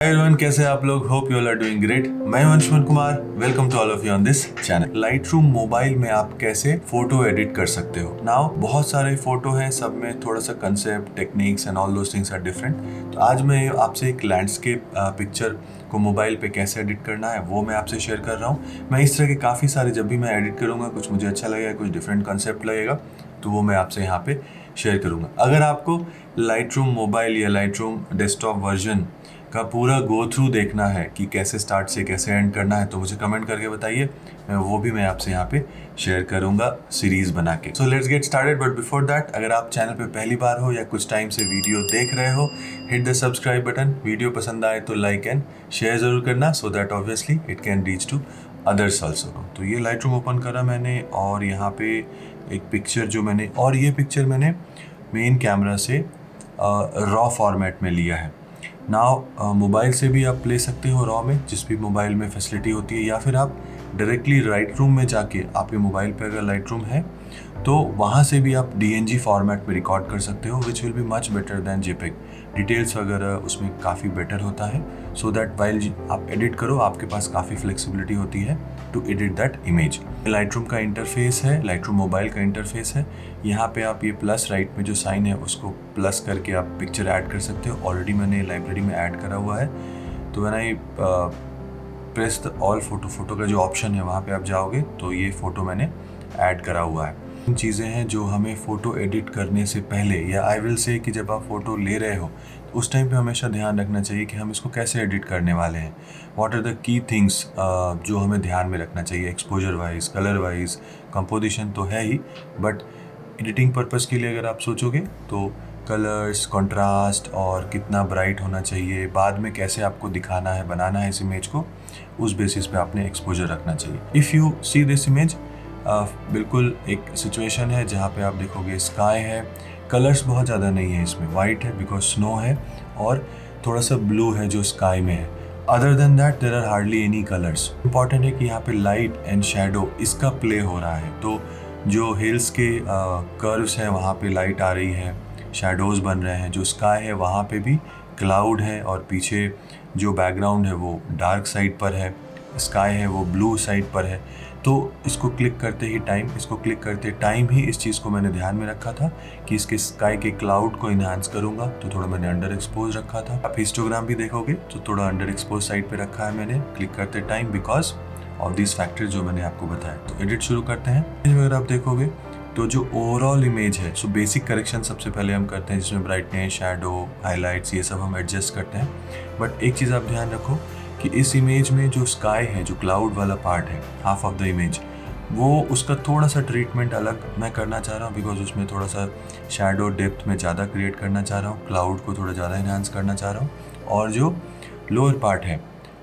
Hi everyone, कैसे हैं आप लोग? Hope you all are doing great. मैं हूं Anshuman Kumar. Welcome to all of you on this channel. Lightroom mobile में आप कैसे फोटो एडिट कर सकते हो। नाउ बहुत सारे फोटो हैं, सब में थोड़ा सा concept, techniques and all those things are different. तो आज मैं आपसे एक लैंडस्केप पिक्चर को मोबाइल पे कैसे एडिट करना है वो मैं आपसे शेयर कर रहा हूँ। मैं इस तरह के काफ़ी सारे जब भी मैं एडिट करूँगा, कुछ मुझे अच्छा लगेगा, कुछ डिफरेंट कंसेप्ट लगेगा, तो वो मैं आपसे यहाँ पे शेयर करूँगा। अगर आपको लाइटरूम मोबाइल या लाइटरूम डेस्कटॉप वर्जन का पूरा गो थ्रू देखना है कि कैसे स्टार्ट से कैसे एंड करना है, तो मुझे कमेंट करके बताइए। वो भी मैं आपसे यहाँ पे शेयर करूँगा सीरीज बना के। So let's get started. But before that, अगर आप चैनल पे पहली बार हो या कुछ टाइम से वीडियो देख रहे हो, hit the subscribe button. Video पसंद आए तो लाइक एंड शेयर ज़रूर करना, so that obviously it can reach to others also. तो ये लाइटरूम ओपन करा मैंने, और यहाँ पे एक पिक्चर जो मैंने, और ये पिक्चर मैंने मेन कैमरा से रॉ फॉर्मेट में लिया है। नाउ मोबाइल से भी आप ले सकते हो रॉ में, जिस भी मोबाइल में फैसिलिटी होती है, या फिर आप डायरेक्टली लाइटरूम में जाके, आपके मोबाइल पे अगर लाइटरूम है तो वहाँ से भी आप DNG फॉर्मेट में रिकॉर्ड कर सकते हो, which will be much better than JPEG। Details वगैरह उसमें काफ़ी बेटर होता है, सो दैट वाइल आप एडिट करो आपके पास काफ़ी फ्लेक्सिबिलिटी होती है to edit that image. Lightroom का इंटरफेस है, लाइटरूम मोबाइल का इंटरफेस है। यहाँ पे आप ये प्लस राइट में जो साइन है उसको प्लस करके आप पिक्चर ऐड कर सकते हो। ऑलरेडी मैंने लाइब्रेरी में ऐड करा हुआ है। तो when I press the all photo का जो ऑप्शन है वहाँ पे आप जाओगे तो ये फ़ोटो मैंने ऐड करा हुआ है। चीज़ें हैं जो हमें फ़ोटो एडिट करने से पहले, या आई विल से कि जब आप फ़ोटो ले रहे हो तो उस टाइम पे हमेशा ध्यान रखना चाहिए कि हम इसको कैसे एडिट करने वाले हैं। What are the key things जो हमें ध्यान में रखना चाहिए, exposure wise, colour wise, composition तो है ही, बट एडिटिंग पर्पज़ के लिए अगर आप सोचोगे तो कलर्स, कंट्रास्ट और कितना ब्राइट होना चाहिए, बाद में कैसे आपको दिखाना है, बनाना है इस इमेज को, उस बेसिस पे आपने एक्सपोजर रखना चाहिए। If you see this image, बिल्कुल एक सिचुएशन है जहाँ पे आप देखोगे स्काई है, कलर्स बहुत ज़्यादा नहीं है इसमें, वाइट है बिकॉज स्नो है, और थोड़ा सा ब्लू है जो स्काई में है। Other than that there are hardly any colours. Important है कि यहाँ पे लाइट एंड शेडो इसका प्ले हो रहा है। तो जो हिल्स के कर्व्स हैं वहाँ पे लाइट आ रही है, शेडोज़ बन रहे हैं। जो स्काई है वहाँ पे भी क्लाउड है, और पीछे जो बैकग्राउंड है वो डार्क साइड पर है, स्काई है वो ब्लू साइड पर है। तो इसको क्लिक करते टाइम ही इस चीज़ को मैंने ध्यान में रखा था कि इसके स्काई के क्लाउड को इन्हांस करूँगा, तो थोड़ा मैंने अंडर एक्सपोज रखा था। आप हिस्टोग्राम भी देखोगे तो थोड़ा अंडर एक्सपोज साइड पे रखा है मैंने क्लिक करते time, because of this factor जो मैंने आपको बताया। तो एडिट शुरू करते हैं। अगर आप देखोगे तो जो ओवरऑल इमेज है, सो बेसिक करेक्शन सबसे पहले हम करते हैं, जिसमें ब्राइटनेस, शैडो, हाइलाइट्स, ये सब हम एडजस्ट करते हैं। बट एक चीज़ आप ध्यान रखो कि इस इमेज में जो स्काई है, जो क्लाउड वाला पार्ट है, हाफ ऑफ द इमेज, वो उसका थोड़ा सा ट्रीटमेंट अलग मैं करना चाह रहा हूँ, बिकॉज उसमें थोड़ा सा शैडो डेप्थ में ज़्यादा क्रिएट करना चाह रहा हूँ, क्लाउड को थोड़ा ज़्यादा इन्हांस करना चाह रहा हूँ। और जो लोअर पार्ट है,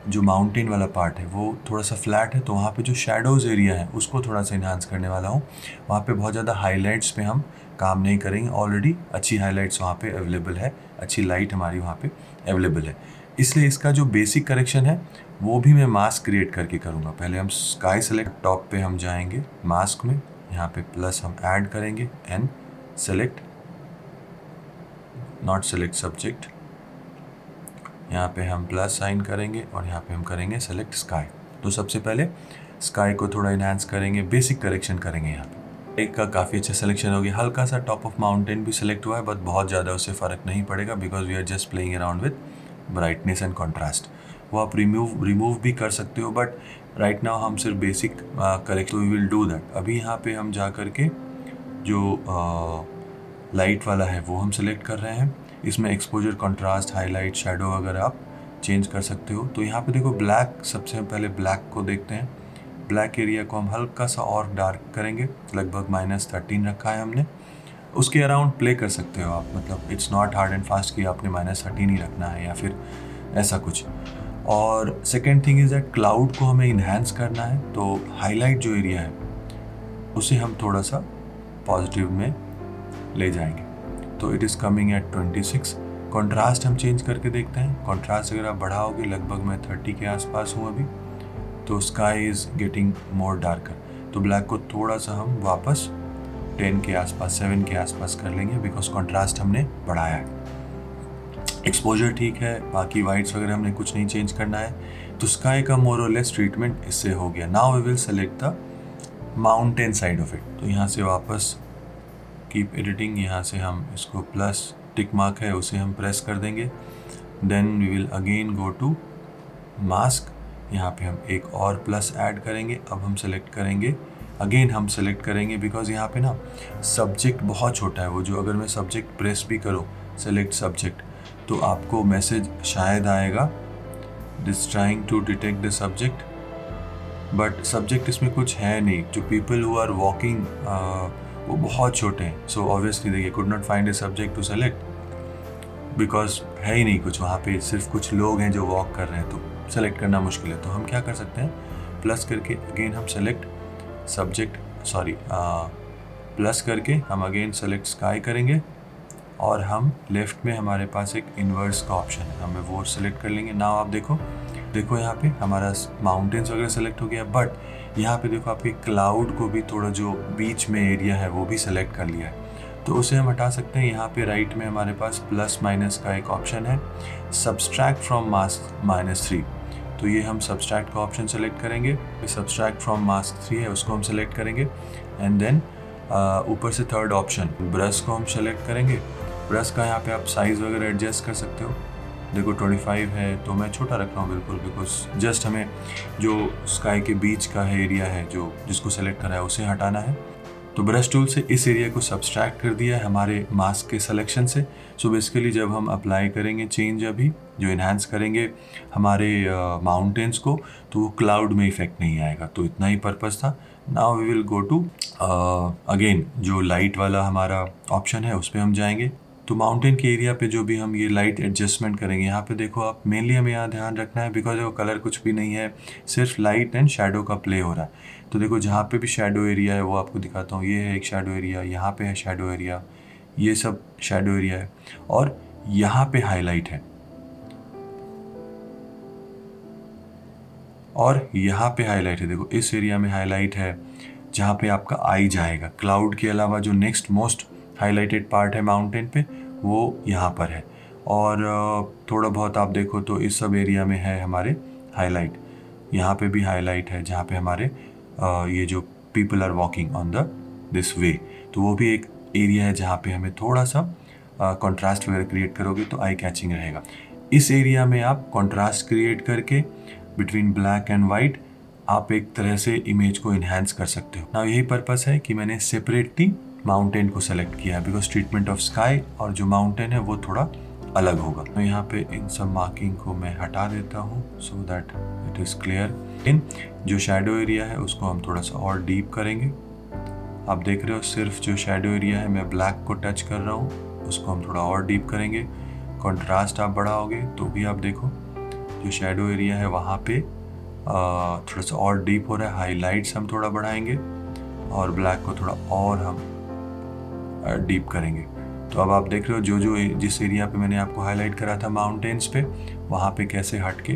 जो माउंटेन वाला पार्ट है, वो थोड़ा सा फ्लैट है, तो वहाँ पे जो शैडोज़ एरिया है उसको थोड़ा सा इन्हांस करने वाला हूँ। वहाँ पे बहुत ज़्यादा हाइलाइट्स पे हम काम नहीं करेंगे, ऑलरेडी अच्छी हाइलाइट्स वहाँ पे अवेलेबल है, अच्छी लाइट हमारी वहाँ पे अवेलेबल है। इसलिए इसका जो बेसिक करेक्शन है वो भी मैं मास्क क्रिएट करके करूँगा। पहले हम स्काई सेलेक्ट, टॉप पे हम जाएंगे मास्क में, यहाँ पे प्लस हम ऐड करेंगे and select, not select subject, यहाँ पे हम प्लस साइन करेंगे और यहाँ पे हम करेंगे सेलेक्ट स्काई। तो सबसे पहले स्काई को थोड़ा इन्हांस करेंगे, बेसिक करेक्शन करेंगे। यहाँ पे एक का काफ़ी अच्छा सिलेक्शन हो गया। हल्का सा टॉप ऑफ माउंटेन भी सिलेक्ट हुआ है, बट बहुत ज़्यादा उससे फ़र्क नहीं पड़ेगा, because we are just playing around with brightness and contrast. वो आप रिमूव भी कर सकते हो, बट राइट नाउ हम सिर्फ basic correct, we will do that. अभी यहाँ पे हम जा करके जो लाइट वाला है वो हम सिलेक्ट कर रहे हैं। इसमें एक्सपोजर, कंट्रास्ट, हाईलाइट, शैडो वगैरह आप चेंज कर सकते हो। तो यहाँ पे देखो ब्लैक, सबसे पहले ब्लैक को देखते हैं। ब्लैक एरिया को हम हल्का सा और डार्क करेंगे, लगभग -13 रखा है हमने। उसके अराउंड प्ले कर सकते हो आप, मतलब it's not hard and fast कि आपने -13 ही रखना है या फिर ऐसा कुछ। और second thing is that cloud को हमें इन्हांस करना है, तो हाईलाइट जो एरिया है उसे हम थोड़ा सा पॉजिटिव में ले जाएंगे। तो it is coming at 26। Contrast हम चेंज करके देखते हैं। कंट्रास्ट अगर आप बढ़ाओगे, लगभग मैं 30 के आसपास हूँ अभी, तो sky is getting more darker. तो ब्लैक को थोड़ा सा हम वापस 10 के आसपास, 7 के आसपास कर लेंगे, बिकॉज कंट्रास्ट हमने बढ़ाया है। एक्सपोजर ठीक है, बाकी वाइट्स वगैरह हमने कुछ नहीं चेंज करना है। तो स्काई का मोर और लेस ट्रीटमेंट इससे हो गया। Now we will select the mountain side of it. तो यहाँ से वापस कीप एडिटिंग, यहाँ से हम इसको प्लस टिक मार्क है उसे हम प्रेस कर देंगे। Then we will again go to mask, यहाँ पे हम एक और प्लस ऐड करेंगे। अब हम सेलेक्ट करेंगे, अगेन हम सेलेक्ट करेंगे बिकॉज यहाँ पे ना सब्जेक्ट बहुत छोटा है। वो जो अगर मैं सब्जेक्ट प्रेस भी करूँ, सेलेक्ट सब्जेक्ट, तो आपको मैसेज शायद आएगा this trying to detect the subject, but subject इसमें कुछ है नहीं। जो पीपल हु आर वॉकिंग वो बहुत छोटे हैं। सो ऑब्वियसली देखिए could not find a subject to select because है ही नहीं कुछ वहाँ पे, सिर्फ कुछ लोग हैं जो वॉक कर रहे हैं, तो सेलेक्ट करना मुश्किल है। तो हम क्या कर सकते हैं, प्लस करके अगेन हम सेलेक्ट सब्जेक्ट, प्लस करके हम अगेन सेलेक्ट स्काई करेंगे और हम लेफ्ट में हमारे पास एक इन्वर्स का ऑप्शन है, हमें वो सेलेक्ट कर लेंगे। नाउ आप देखो यहाँ पे हमारा माउंटेन्स वगैरह सेलेक्ट हो गया, बट यहाँ पे देखो आपके क्लाउड को भी थोड़ा जो बीच में एरिया है वो भी सेलेक्ट कर लिया है, तो उसे हम हटा सकते हैं। यहाँ पे राइट में हमारे पास प्लस माइनस का एक ऑप्शन है, सब्सट्रैक्ट फ्रॉम मास्क -3, तो ये हम सब्सट्रैक्ट का ऑप्शन सेलेक्ट करेंगे। सब्सट्रैक्ट फ्रॉम मास्क 3 है उसको हम सेलेक्ट करेंगे एंड देन ऊपर से थर्ड ऑप्शन ब्रश को हम सेलेक्ट करेंगे। ब्रश का यहाँ पे आप साइज़ वगैरह एडजस्ट कर सकते हो। देखो 25 है तो मैं छोटा रख रहा हूँ बिल्कुल, बिकॉज जस्ट हमें जो स्काई के बीच का है एरिया है जो जिसको सेलेक्ट करा है उसे हटाना है। तो ब्रश टूल से इस एरिया को सब्सट्रैक्ट कर दिया है हमारे मास्क के सिलेक्शन से। सो बेसिकली जब हम अप्लाई करेंगे चेंज, अभी जो इन्हांस करेंगे हमारे माउंटेन्स को, तो वो क्लाउड में इफेक्ट नहीं आएगा। तो इतना ही पर्पस था। Now we will go to again जो लाइट वाला हमारा ऑप्शन है उस पर हम जाएंगे। तो माउंटेन के एरिया पे जो भी हम ये लाइट एडजस्टमेंट करेंगे, यहाँ पे देखो आप मेनली हमें यहाँ ध्यान रखना है बिकॉज वो कलर कुछ भी नहीं है, सिर्फ लाइट एंड शेडो का प्ले हो रहा है। तो देखो जहाँ पे भी शेडो एरिया है वो आपको दिखाता हूँ, ये है एक शेडो एरिया, यहाँ पे है शेडो एरिया, ये सब शेडो एरिया है और यहाँ पे हाईलाइट है और यहाँ पे हाईलाइट है। देखो इस एरिया में हाईलाइट है जहाँ पे आपका आई जाएगा। क्लाउड के अलावा जो नेक्स्ट मोस्ट हाईलाइटेड पार्ट है माउंटेन पे वो यहाँ पर है और थोड़ा बहुत आप देखो तो इस सब एरिया में है हमारे हाईलाइट। यहाँ पे भी हाईलाइट है जहाँ पे हमारे ये जो people are walking on the this way, तो वो भी एक एरिया है जहाँ पे हमें थोड़ा सा कंट्रास्ट वगैरह क्रिएट करोगे तो आई कैचिंग रहेगा। इस एरिया में आप कंट्रास्ट क्रिएट करके बिटवीन ब्लैक एंड वाइट आप एक तरह से इमेज को इन्हांस कर सकते हो ना। यही पर्पस है कि मैंने सेपरेटली माउंटेन को सेलेक्ट किया है बिकॉज ट्रीटमेंट ऑफ स्काई और जो माउंटेन है वो थोड़ा अलग होगा। तो यहाँ पे इन सब मार्किंग को मैं हटा देता हूँ so that it is clear. इन जो शेडो एरिया है उसको हम थोड़ा सा और डीप करेंगे। आप देख रहे हो सिर्फ जो शेडो एरिया है मैं ब्लैक को टच कर रहा हूँ, उसको हम थोड़ा और डीप करेंगे। कंट्रास्ट आप बढ़ाओगे तो भी आप देखो जो शेडो एरिया है वहाँ पे थोड़ा सा और डीप हो रहा है। हाईलाइट्स हम थोड़ा बढ़ाएंगे और ब्लैक को थोड़ा और हम डीप करेंगे। तो अब आप देख रहे हो जो जिस एरिया पे मैंने आपको हाईलाइट करा था माउंटेन्स पे, वहाँ पे कैसे हट के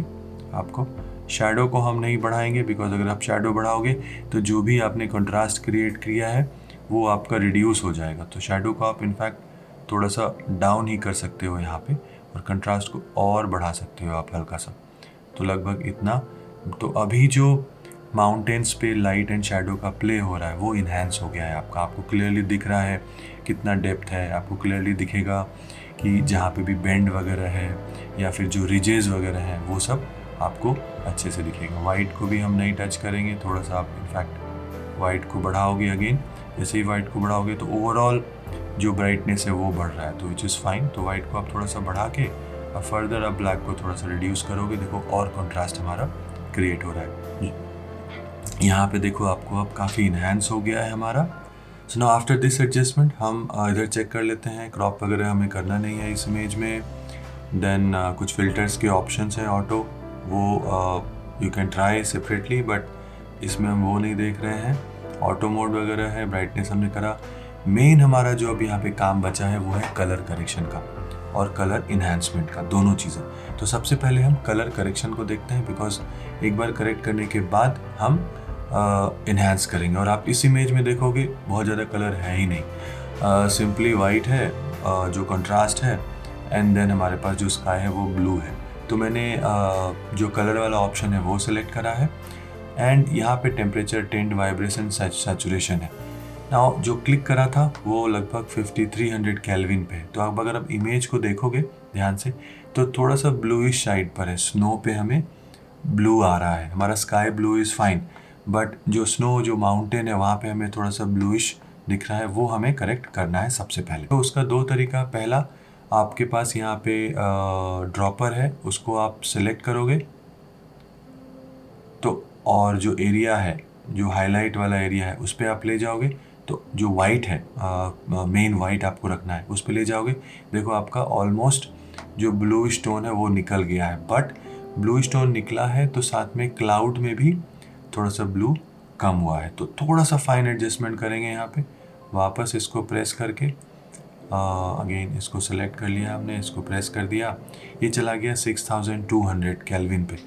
आपको शैडो को हम नहीं बढ़ाएंगे बिकॉज अगर आप शैडो बढ़ाओगे तो जो भी आपने कंट्रास्ट क्रिएट किया है वो आपका रिड्यूस हो जाएगा। तो शैडो को आप इनफैक्ट थोड़ा सा डाउन ही कर सकते हो यहाँ पे और कंट्रास्ट को और बढ़ा सकते हो आप हल्का सा, तो लगभग इतना। तो अभी जो माउंटेन्स पे लाइट एंड शैडो का प्ले हो रहा है वो इन्हांस हो गया है आपका। आपको क्लियरली दिख रहा है कितना डेप्थ है, आपको क्लियरली दिखेगा कि जहाँ पे भी बेंड वगैरह है या फिर जो रिजेस वगैरह हैं वो सब आपको अच्छे से दिखेगा। वाइट को भी हम नहीं टच करेंगे, थोड़ा सा आप इनफैक्ट वाइट को बढ़ाओगे। अगेन जैसे ही वाइट को बढ़ाओगे तो ओवरऑल जो ब्राइटनेस है वो बढ़ रहा है, तो विच इज़ फाइन। तो वाइट को आप थोड़ा सा बढ़ा के और फर्दर आप ब्लैक को थोड़ा सा रिड्यूस करोगे, देखो और कंट्रास्ट हमारा क्रिएट हो रहा है। यहाँ पे देखो आपको अब काफ़ी इन्हांस हो गया है हमारा। So now after this adjustment हम इधर चेक कर लेते हैं, क्रॉप वगैरह हमें करना नहीं है इस इमेज में। देन कुछ फिल्टर्स के ऑप्शंस हैं ऑटो, वो you can try separately but इसमें हम वो नहीं देख रहे हैं। ऑटो मोड वगैरह है, ब्राइटनेस हमने करा। मेन हमारा जो अभी यहाँ पे काम बचा है वो है कलर करेक्शन का और कलर इन्हांसमेंट का, दोनों चीज़ें। तो सबसे पहले हम कलर करेक्शन को देखते हैं बिकॉज एक बार करेक्ट करने के बाद हम इन्हांस करेंगे। और आप इस इमेज में देखोगे बहुत ज़्यादा कलर है ही नहीं, सिंपली वाइट है जो कंट्रास्ट है एंड देन हमारे पास जो स्काई है वो ब्लू है। तो मैंने जो कलर वाला ऑप्शन है वो सिलेक्ट करा है एंड यहाँ पे टेम्परेचर, टिंट, वाइब्रेशन, सैचुरेशन है। नाउ जो क्लिक करा था वो लगभग 5300 केल्विन पे है। तो अब अगर आप इमेज को देखोगे ध्यान से तो थोड़ा सा ब्लूइश साइड पर है। स्नो पे हमें ब्लू आ रहा है, हमारा sky blue is fine, but जो स्नो, जो माउंटेन है वहाँ पे हमें थोड़ा सा ब्लूइश दिख रहा है, वो हमें करेक्ट करना है सबसे पहले। तो उसका दो तरीका, पहला आपके पास यहाँ पे ड्रॉपर है, उसको आप सिलेक्ट करोगे तो और जो एरिया है, जो हाईलाइट वाला एरिया है उस पर आप ले जाओगे तो जो वाइट है, मेन वाइट आपको रखना है, उस पर ले जाओगे। देखो आपका ऑलमोस्ट जो ब्लू स्टोन है वो निकल गया है, बट ब्लू स्टोन निकला है तो साथ में क्लाउड में भी थोड़ा सा ब्लू कम हुआ है। तो थोड़ा सा फाइन एडजस्टमेंट करेंगे यहाँ पे। वापस इसको प्रेस करके अगेन इसको सेलेक्ट कर लिया हमने, इसको प्रेस कर दिया, ये चला गया 6200 केल्विन पे।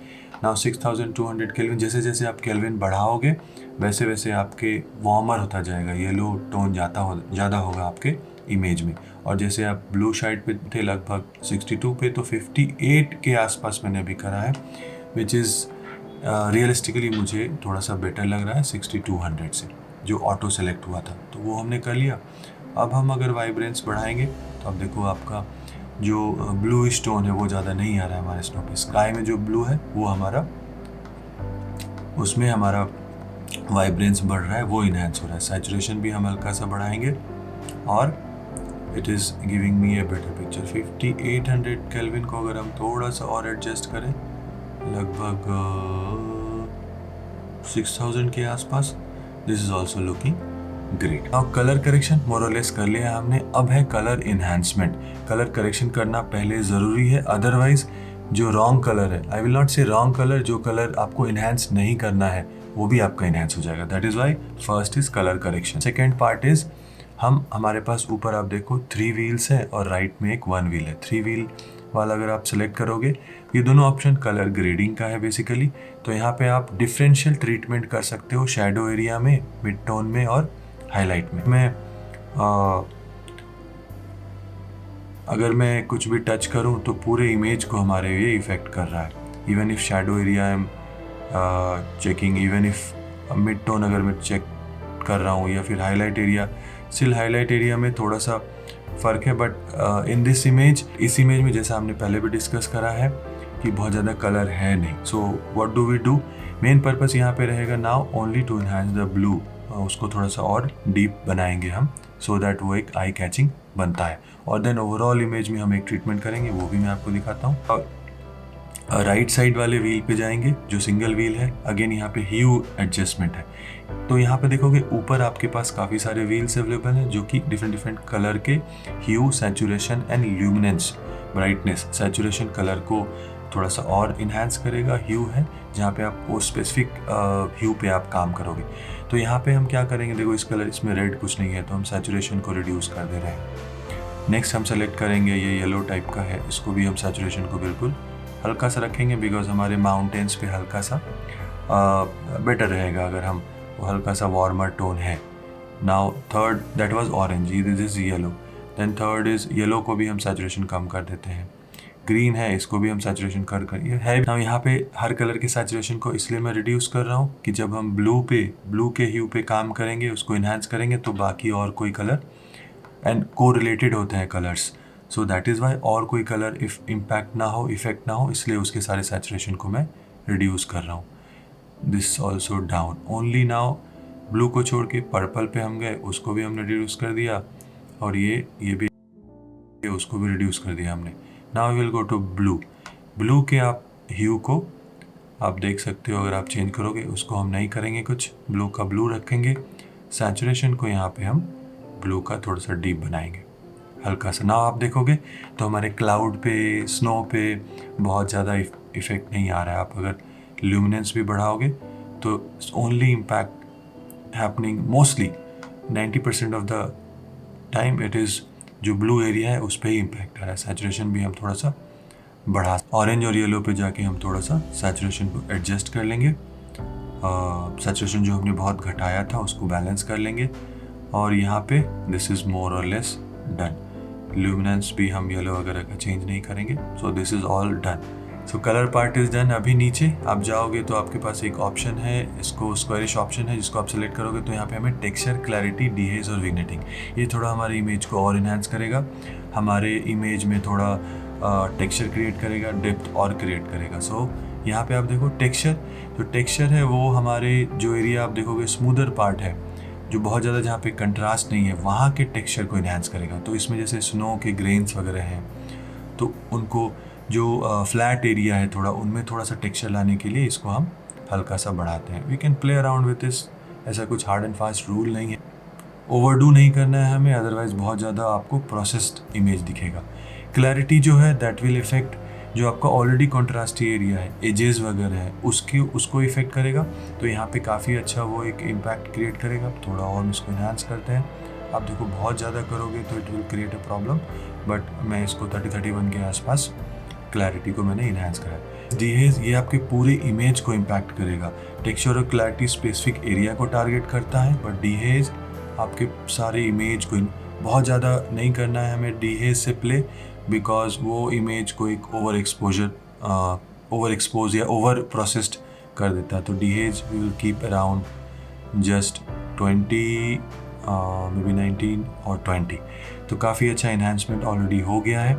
नाउ 6200 केल्विन, जैसे जैसे आप केल्विन बढ़ाओगे वैसे वैसे आपके वार्मर होता जाएगा, येलो टोन ज़्यादा होगा आपके इमेज में। और जैसे आप ब्लू साइड पे थे लगभग 62 पे, तो 58 के आसपास मैंने अभी करा है, विच इज़ रियलिस्टिकली मुझे थोड़ा सा बेटर लग रहा है 6200 से, जो ऑटो सेलेक्ट हुआ था। तो वो हमने कर लिया। अब हम अगर वाइब्रेंस बढ़ाएंगे तो अब देखो आपका जो ब्लू स्टोन है वो ज़्यादा नहीं आ रहा है हमारे स्नो पे। स्काई में जो ब्लू है वो हमारा, उसमें हमारा वाइब्रेंस बढ़ रहा है, वो इनहेंस हो रहा है। सैचुरेशन भी हम हल्का सा बढ़ाएंगे और it is giving me a better picture. 5800 kelvin को अगर हम थोड़ा सा और एडजस्ट करें, लगभग 6000 के आसपास, this is also looking great. अब कलर करेक्शन मोर और लेस कर लिया हमने, अब है कलर इन्हांसमेंट। कलर करेक्शन करना पहले ज़रूरी है, अदरवाइज जो रॉन्ग कलर है, आई विल नॉट से रॉन्ग कलर, जो कलर आपको इन्हांस नहीं करना है वो भी आपका इन्हांस हो जाएगा। That is why first is colour correction. Second part is हमारे पास ऊपर आप देखो 3 व्हील्स है और राइट में एक 1 व्हील है। 3 व्हील वाला अगर आप सेलेक्ट करोगे, ये दोनों ऑप्शन कलर ग्रेडिंग का है बेसिकली। तो यहाँ पे आप डिफरेंशियल ट्रीटमेंट कर सकते हो शैडो एरिया में, मिड टोन में और हाईलाइट में। अगर मैं कुछ भी टच करूं तो पूरे इमेज को हमारे ये इफेक्ट कर रहा है। Even if shadow area I am checking, even if mid tone अगर मैं चेक कर रहा हूं या फिर highlight area, still highlight area में थोड़ा सा फ़र्क है। बट इन दिस इमेज, इस इमेज में जैसा हमने पहले भी डिस्कस करा है कि बहुत ज़्यादा कलर है नहीं। So what do we do, main purpose यहाँ पे रहेगा now only to enhance the blue. उसको थोड़ा सा और डीप बनाएंगे हम, सो दैट वो एक आई कैचिंग बनता है। और देन ओवरऑल इमेज में हम एक ट्रीटमेंट करेंगे, वो भी मैं आपको दिखाता हूँ। और राइट साइड वाले व्हील पे जाएंगे, जो सिंगल व्हील है, अगेन यहाँ पे ह्यू एडजस्टमेंट है। तो यहाँ पे देखोगे ऊपर आपके पास काफ़ी सारे व्हील्स अवेलेबल हैं जो कि डिफरेंट कलर के hue, saturation and luminance, brightness, saturation colour को थोड़ा सा और इन्हांस करेगा। ह्यू है जहाँ पे आप वो स्पेसिफिक ह्यू पे आप काम करोगे। तो यहाँ पे हम क्या करेंगे, देखो इस कलर, इसमें रेड कुछ नहीं है तो हम सैचुरेशन को रिड्यूस कर दे रहे हैं। नेक्स्ट हम सेलेक्ट करेंगे, ये येलो टाइप का है, इसको भी हम सैचुरेशन को बिल्कुल हल्का सा रखेंगे, बिकॉज हमारे माउंटेन्स पे हल्का सा बेटर रहेगा अगर हम वो हल्का सा वार्मर टोन है। Now third, that was orange, this is yellow. Then third is yellow को भी हम सैचुरेशन कम कर देते हैं। ग्रीन है, इसको भी हम सैचुरेशन कर ये है। नाउ यहाँ पे हर कलर के सैचुरेशन को इसलिए मैं रिड्यूस कर रहा हूँ कि जब हम ब्लू के ह्यू पे काम करेंगे, उसको इन्हांस करेंगे, तो बाकी और कोई कलर एंड को रिलेटेड होते हैं colours. So that is why और कोई कलर इफ इम्पैक्ट ना हो, इफेक्ट ना हो, इसलिए उसके सारे सैचुरेशन को मैं रिड्यूस कर रहा हूँ। This also down, only now blue को छोड़ के पर्पल पे हम गए, उसको भी हमने रिड्यूस कर दिया, और ये भी उसको भी रिड्यूस कर दिया हमने। Now will go to blue के आप ह्यू को आप देख सकते हो, अगर आप चेंज करोगे, उसको हम नहीं करेंगे कुछ, ब्लू का ब्लू रखेंगे। सैचुरेशन को यहाँ पे हम ब्लू का थोड़ा सा डीप बनाएंगे, हल्का सा। नाउ आप देखोगे तो हमारे क्लाउड पे, स्नो पे बहुत ज़्यादा इफेक्ट नहीं आ रहा है। आप अगर ल्यूमिनेंस भी बढ़ाओगे तो only impact happening mostly 90% of the time it is जो ब्लू एरिया है उस पर ही इम्पैक्ट आ रहा है। सैचुरेशन भी हम थोड़ा सा बढ़ा, ऑरेंज और येलो पे जाके हम थोड़ा सा सैचुरेशन को एडजस्ट कर लेंगे। सैचुरेशन जो हमने बहुत घटाया था उसको बैलेंस कर लेंगे, और यहाँ पे दिस इज़ मोर और लेस डन। ल्यूमिनेंस भी हम येलो वगैरह का चेंज नहीं करेंगे। So this is all done. So colour part is done. अभी नीचे आप जाओगे तो आपके पास एक ऑप्शन है, इसको स्क्वायरिश ऑप्शन है, जिसको आप सेलेक्ट करोगे तो यहाँ पे हमें टेक्सचर, क्लैरिटी, डीहेज और विग्नेटिंग, ये थोड़ा हमारे इमेज को और इन्हांस करेगा, हमारे इमेज में थोड़ा टेक्सचर क्रिएट करेगा, डेप्थ और क्रिएट करेगा। सो यहाँ पे आप देखो टेक्सचर, जो टेक्सचर है वो हमारे जो एरिया आप देखोगे स्मूदर पार्ट है, जो बहुत ज़्यादा जहाँ पे कंट्रास्ट नहीं है, वहाँ के टेक्सचर को इन्हांस करेगा। तो इसमें जैसे स्नो के ग्रेन्स वगैरह हैं तो उनको, जो फ्लैट एरिया है थोड़ा, उनमें थोड़ा सा टेक्सचर लाने के लिए इसको हम हल्का सा बढ़ाते हैं। We can play around with this, ऐसा कुछ हार्ड एंड फास्ट रूल नहीं है, ओवरडू नहीं करना है हमें, अदरवाइज बहुत ज़्यादा आपको प्रोसेस्ड इमेज दिखेगा। क्लैरिटी जो है दैट विल इफेक्ट जो आपका ऑलरेडी कॉन्ट्रास्टी एरिया है, एजेस वगैरह है, उसको इफेक्ट करेगा। तो यहाँ पे काफ़ी अच्छा वो एक इम्पैक्ट क्रिएट करेगा। थोड़ा और इसको इन्हांस करते हैं। आप देखो बहुत ज़्यादा करोगे तो it will create a problem, but मैं इसको 30-31 के आसपास क्लैरिटी को मैंने इन्हांस करा। डीहेज ये आपके पूरे इमेज को इम्पैक्ट करेगा। टेक्सचर और क्लैरिटी स्पेसिफिक एरिया को टारगेट करता है, बट डीहेज आपके सारे इमेज को बहुत ज़्यादा नहीं करना है हमें डीहेज से प्ले, बिकॉज वो इमेज को एक ओवर एक्सपोज या ओवर प्रोसेस्ड कर देता है। तो dehaze we will keep around just 20, maybe 19 और 20। तो काफ़ी अच्छा इन्हांसमेंट ऑलरेडी हो गया है।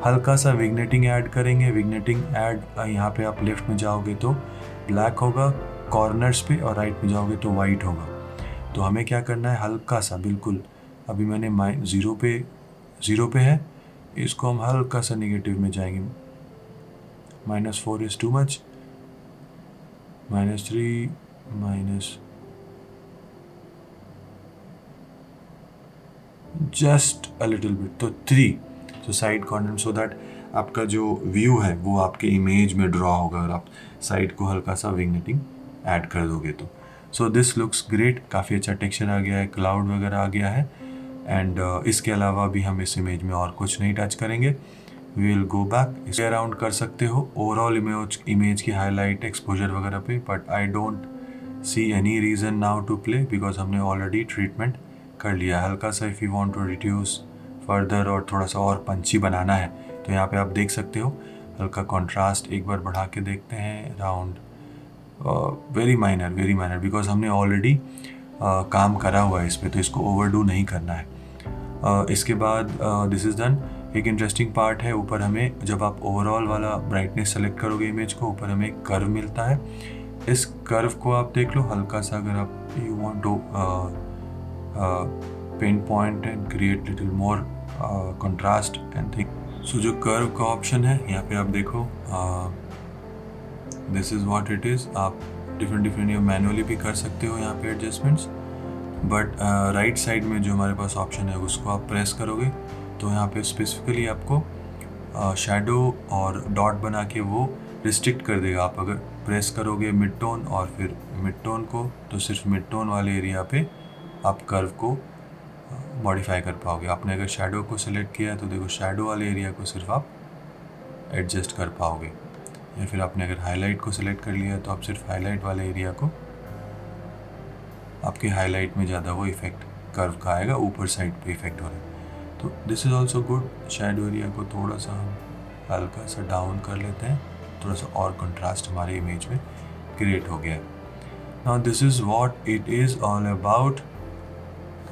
हल्का सा विग्नेटिंग ऐड करेंगे। विग्नेटिंग ऐड, यहाँ पे आप लेफ्ट में जाओगे तो ब्लैक होगा कॉर्नर्स पे, और राइट में जाओगे तो वाइट होगा। तो हमें क्या करना है, हल्का सा, बिल्कुल अभी मैंने ज़ीरो पे है, इसको हम हल्का सा नेगेटिव में जाएंगे। -4 is too much, -3, just a little bit, तो 3। तो साइड कॉर्नर, सो दैट आपका जो व्यू है वो आपके इमेज में ड्रॉ होगा अगर आप साइड को हल्का सा विग्नेटिंग ऐड कर दोगे तो। So this looks great. काफ़ी अच्छा टेक्सचर आ गया है, क्लाउड वगैरह आ गया है। एंड इसके अलावा भी हम इस इमेज में और कुछ नहीं टच करेंगे। We will go back. इसे अराउंड कर सकते हो ओवरऑल इमेज की हाईलाइट, एक्सपोजर वगैरह पे, but I don't see any reason now to play, because हमने ऑलरेडी ट्रीटमेंट कर लिया। हल्का सा if you want to reduce further और थोड़ा सा और पंची बनाना है तो यहाँ पे आप देख सकते हो, हल्का कंट्रास्ट एक बार बढ़ा के देखते हैं अराउंड वेरी माइनर, बिकॉज हमने ऑलरेडी काम करा हुआ है इस पर, तो इसको ओवरडू नहीं करना है। इसके बाद दिस इज़ डन। एक इंटरेस्टिंग पार्ट है, ऊपर हमें जब आप ओवरऑल वाला ब्राइटनेस सेलेक्ट करोगे इमेज को, ऊपर हमें एक कर्व मिलता है। इस कर्व को आप देख लो हल्का सा, अगर आप you want to pin point and create little more contrast and thing. So जो कर्व का ऑप्शन है यहाँ पे आप देखो, this is what it is. आप डिफरेंट ये मैनुअली भी कर सकते हो यहाँ पे एडजस्टमेंट्स, बट राइट साइड में जो हमारे पास ऑप्शन है उसको आप प्रेस करोगे तो यहाँ पे स्पेसिफिकली आपको शैडो और डॉट बना के वो रिस्ट्रिक्ट कर देगा। आप अगर प्रेस करोगे मिड टोन और फिर मिड टोन को, तो सिर्फ मिड टोन वाले एरिया पे आप कर्व को मॉडिफाई कर पाओगे। आपने अगर शैडो को सिलेक्ट किया है तो देखो शैडो वाले एरिया को सिर्फ आप एडजस्ट कर पाओगे, या फिर आपने अगर हाईलाइट को सिलेक्ट कर लिया तो आप सिर्फ हाईलाइट वाले एरिया को, आपके हाईलाइट में ज़्यादा वो इफेक्ट कर्व का आएगा, ऊपर साइड पे इफेक्ट हो रहा है। तो this is also good. Shadow area को थोड़ा सा हम हल्का सा डाउन कर लेते हैं, थोड़ा सा और कंट्रास्ट हमारे इमेज में क्रिएट हो गया है। Now this is what it is all about.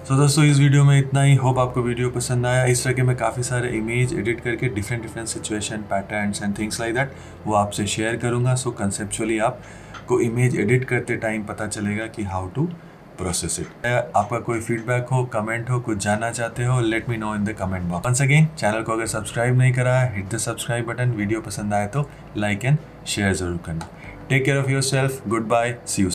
So दोस्तों इस वीडियो में इतना ही। होप आपको वीडियो पसंद आया। इस तरह के मैं काफ़ी सारे इमेज एडिट करके different situation, patterns and things like that वो आपसे शेयर करूँगा। सो कंसेप्चुअली आपको इमेज एडिट करते टाइम पता चलेगा कि हाउ टू प्रोसेस इट। आपका कोई फीडबैक हो, कमेंट हो, कुछ जानना चाहते हो, let me know in the comment box. Once again, channel को अगर सब्सक्राइब नहीं करा है, hit the subscribe button. Video पसंद आए तो लाइक एंड शेयर जरूर करना। Take care of your self. Good bye, see you.